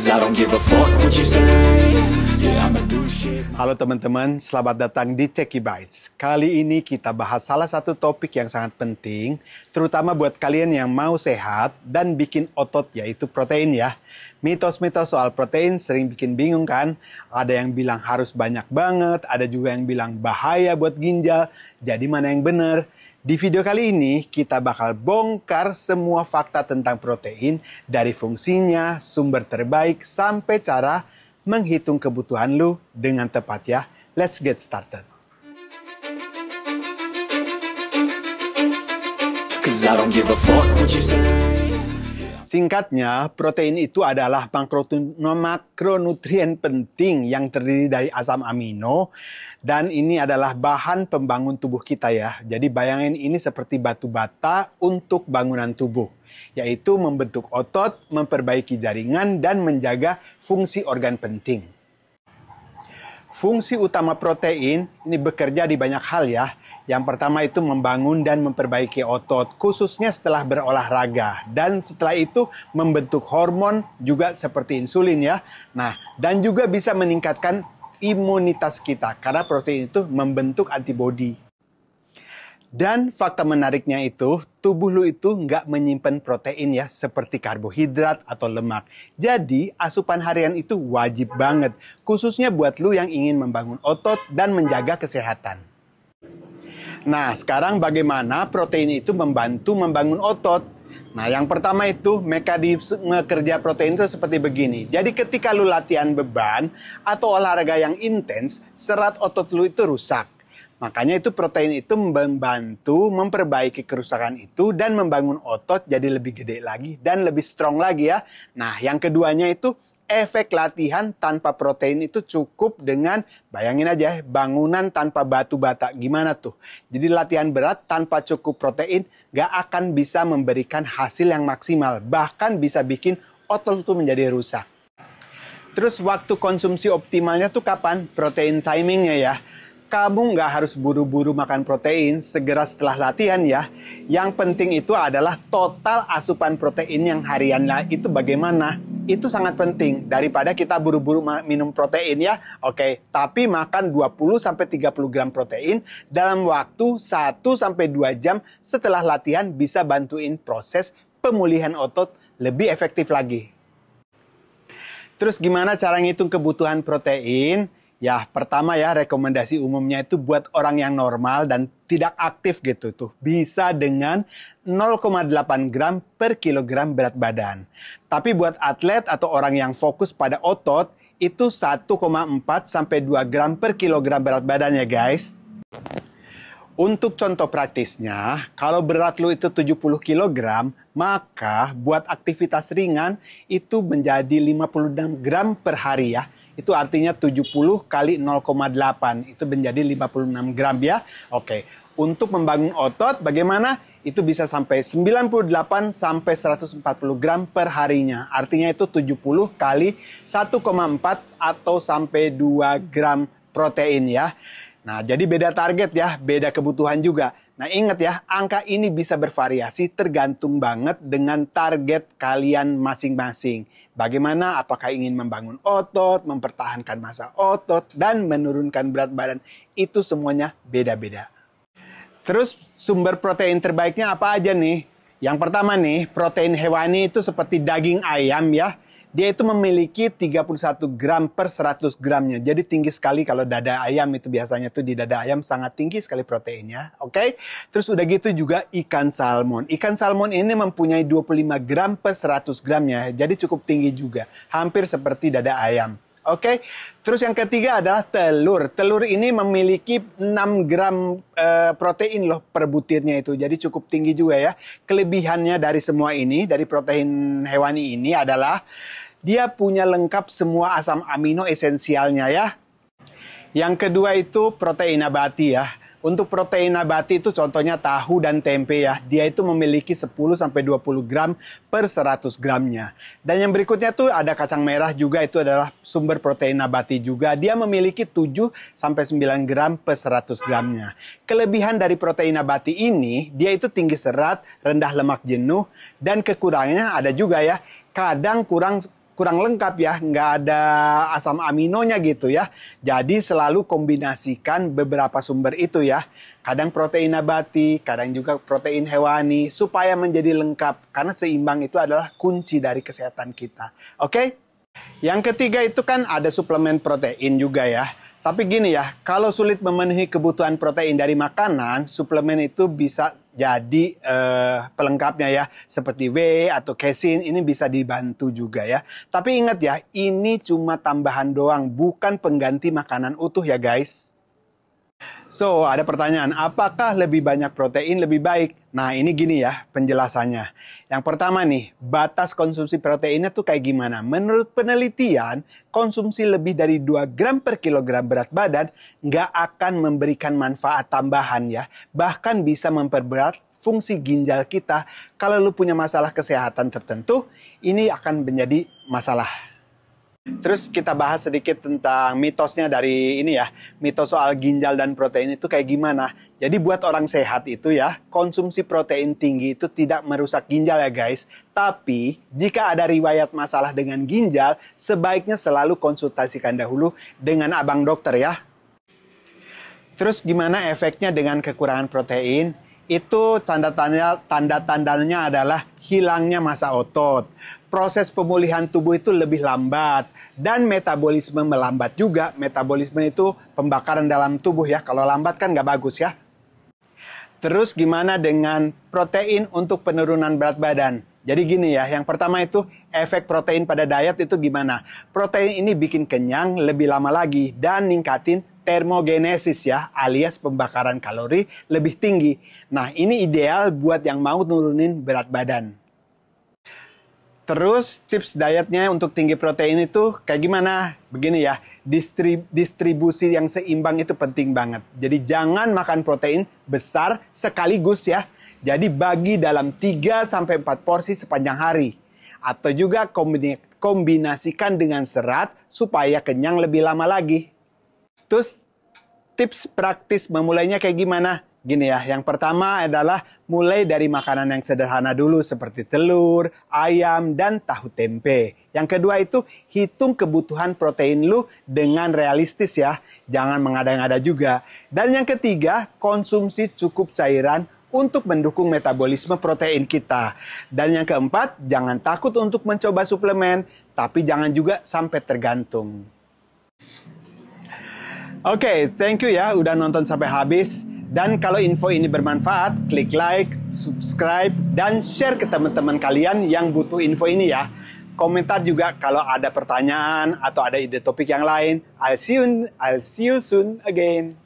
'Cause I don't give a fuck what you say. Yeah, I'ma do shit. Halo teman-teman, selamat datang di Techie Bites. Kali ini kita bahas salah satu topik yang sangat penting, terutama buat kalian yang mau sehat dan bikin otot, yaitu protein ya. Mitos-mitos soal protein sering bikin bingung kan? Ada yang bilang harus banyak banget, ada juga yang bilang bahaya buat ginjal. Jadi mana yang benar? Di video kali ini kita bakal bongkar semua fakta tentang protein, dari fungsinya, sumber terbaik, sampai cara menghitung kebutuhan lu dengan tepat ya. Let's get started. 'Cause I don't give a fuck what you say. Singkatnya, protein itu adalah makronutrien penting yang terdiri dari asam amino, dan ini adalah bahan pembangun tubuh kita ya. Jadi bayangin ini seperti batu bata untuk bangunan tubuh, yaitu membentuk otot, memperbaiki jaringan, dan menjaga fungsi organ penting. Fungsi utama protein ini bekerja di banyak hal ya. Yang pertama itu membangun dan memperbaiki otot, khususnya setelah berolahraga. Dan setelah itu membentuk hormon juga seperti insulin ya. Nah, dan juga bisa meningkatkan imunitas kita, karena protein itu membentuk antibodi. Dan fakta menariknya itu, tubuh lu itu nggak menyimpan protein ya, seperti karbohidrat atau lemak. Jadi, asupan harian itu wajib banget, khususnya buat lu yang ingin membangun otot dan menjaga kesehatan. Nah, sekarang bagaimana protein itu membantu membangun otot? Nah, yang pertama itu mekanisme kerja protein itu seperti begini. Jadi ketika lu latihan beban atau olahraga yang intens, serat otot lu itu rusak. Makanya itu protein itu membantu memperbaiki kerusakan itu dan membangun otot jadi lebih gede lagi dan lebih strong lagi ya. Nah, yang keduanya itu efek latihan tanpa protein itu cukup dengan, bayangin aja, bangunan tanpa batu bata. Gimana tuh? Jadi latihan berat tanpa cukup protein gak akan bisa memberikan hasil yang maksimal. Bahkan bisa bikin otot itu menjadi rusak. Terus waktu konsumsi optimalnya tuh kapan? Protein timingnya ya. Kamu nggak harus buru-buru makan protein segera setelah latihan ya. Yang penting itu adalah total asupan protein yang harian itu bagaimana. Itu sangat penting daripada kita buru-buru minum protein ya. Oke, tapi makan 20-30 gram protein dalam waktu 1-2 jam setelah latihan bisa bantuin proses pemulihan otot lebih efektif lagi. Terus gimana cara ngitung kebutuhan protein? Ya, pertama ya, rekomendasi umumnya itu buat orang yang normal dan tidak aktif gitu tuh. Bisa dengan 0,8 gram per kilogram berat badan. Tapi buat atlet atau orang yang fokus pada otot, itu 1,4 sampai 2 gram per kilogram berat badan ya guys. Untuk contoh praktisnya, kalau berat lu itu 70 kg, maka buat aktivitas ringan itu menjadi 56 gram per hari ya. Itu artinya 70 kali 0,8, itu menjadi 56 gram ya. Oke, untuk membangun otot bagaimana? Itu bisa sampai 98 sampai 140 gram per harinya. Artinya itu 70 kali 1,4 atau sampai 2 gram protein ya. Nah, jadi beda target ya, beda kebutuhan juga. Nah, ingat ya, angka ini bisa bervariasi tergantung banget dengan target kalian masing-masing. Bagaimana, apakah ingin membangun otot, mempertahankan massa otot, dan menurunkan berat badan. Itu semuanya beda-beda. Terus, sumber protein terbaiknya apa aja nih? Yang pertama nih, protein hewani itu seperti daging ayam ya. Dia itu memiliki 31 gram per 100 gramnya. Jadi tinggi sekali kalau dada ayam itu biasanya tuh di dada ayam sangat tinggi sekali proteinnya. Oke. Terus udah gitu juga ikan salmon. Ikan salmon ini mempunyai 25 gram per 100 gramnya. Jadi cukup tinggi juga. Hampir seperti dada ayam. Oke. Terus yang ketiga adalah telur. Telur ini memiliki 6 gram protein loh per butirnya itu. Jadi cukup tinggi juga ya. Kelebihannya dari semua ini, dari protein hewani ini adalah dia punya lengkap semua asam amino esensialnya ya. Yang kedua itu protein nabati ya. Untuk protein nabati itu contohnya tahu dan tempe ya. Dia itu memiliki 10-20 gram per 100 gramnya. Dan yang berikutnya tuh ada kacang merah juga, itu adalah sumber protein nabati juga. Dia memiliki 7-9 gram per 100 gramnya. Kelebihan dari protein nabati ini, dia itu tinggi serat, rendah lemak jenuh, dan kekurangannya ada juga ya. Kadang kurang kurang lengkap ya, nggak ada asam aminonya gitu ya. Jadi selalu kombinasikan beberapa sumber itu ya. Kadang protein nabati, kadang juga protein hewani, supaya menjadi lengkap. Karena seimbang itu adalah kunci dari kesehatan kita. Oke? Yang ketiga itu kan ada suplemen protein juga ya. Tapi gini ya, kalau sulit memenuhi kebutuhan protein dari makanan, suplemen itu bisa jadi pelengkapnya ya. Seperti whey atau casein, ini bisa dibantu juga ya. Tapi ingat ya, ini cuma tambahan doang, bukan pengganti makanan utuh ya guys. So, ada pertanyaan, apakah lebih banyak protein lebih baik? Nah, ini gini ya penjelasannya. Yang pertama nih, batas konsumsi proteinnya tuh kayak gimana? Menurut penelitian, konsumsi lebih dari 2 gram per kilogram berat badan nggak akan memberikan manfaat tambahan ya. Bahkan bisa memperberat fungsi ginjal kita. Kalau lu punya masalah kesehatan tertentu, ini akan menjadi masalah. Terus kita bahas sedikit tentang mitosnya dari ini ya. Mitos soal ginjal dan protein itu kayak gimana. Jadi buat orang sehat itu ya, konsumsi protein tinggi itu tidak merusak ginjal ya guys. Tapi jika ada riwayat masalah dengan ginjal, sebaiknya selalu konsultasikan dahulu dengan abang dokter ya. Terus gimana efeknya dengan kekurangan protein? Itu tanda-tandanya adalah hilangnya massa otot. Proses pemulihan tubuh itu lebih lambat. Dan metabolisme melambat juga. Metabolisme itu pembakaran dalam tubuh ya. Kalau lambat kan nggak bagus ya. Terus gimana dengan protein untuk penurunan berat badan? Jadi gini ya, yang pertama itu efek protein pada diet itu gimana? Protein ini bikin kenyang lebih lama lagi dan ningkatin termogenesis ya, alias pembakaran kalori lebih tinggi. Nah, ini ideal buat yang mau nurunin berat badan. Terus tips dietnya untuk tinggi protein itu kayak gimana? Begini ya, distribusi yang seimbang itu penting banget. Jadi jangan makan protein besar sekaligus ya. Jadi bagi dalam 3-4 porsi sepanjang hari. Atau juga kombinasikan dengan serat supaya kenyang lebih lama lagi. Terus tips praktis memulainya kayak gimana? Gini ya, yang pertama adalah mulai dari makanan yang sederhana dulu seperti telur, ayam, dan tahu tempe. Yang kedua itu hitung kebutuhan protein lu dengan realistis ya, jangan mengada-ngada juga. Dan yang ketiga, konsumsi cukup cairan untuk mendukung metabolisme protein kita. Dan yang keempat, jangan takut untuk mencoba suplemen, tapi jangan juga sampai tergantung. Oke, thank you ya udah nonton sampai habis. Dan kalau info ini bermanfaat, klik like, subscribe, dan share ke teman-teman kalian yang butuh info ini ya. Komentar juga kalau ada pertanyaan atau ada ide topik yang lain. I'll see you soon again.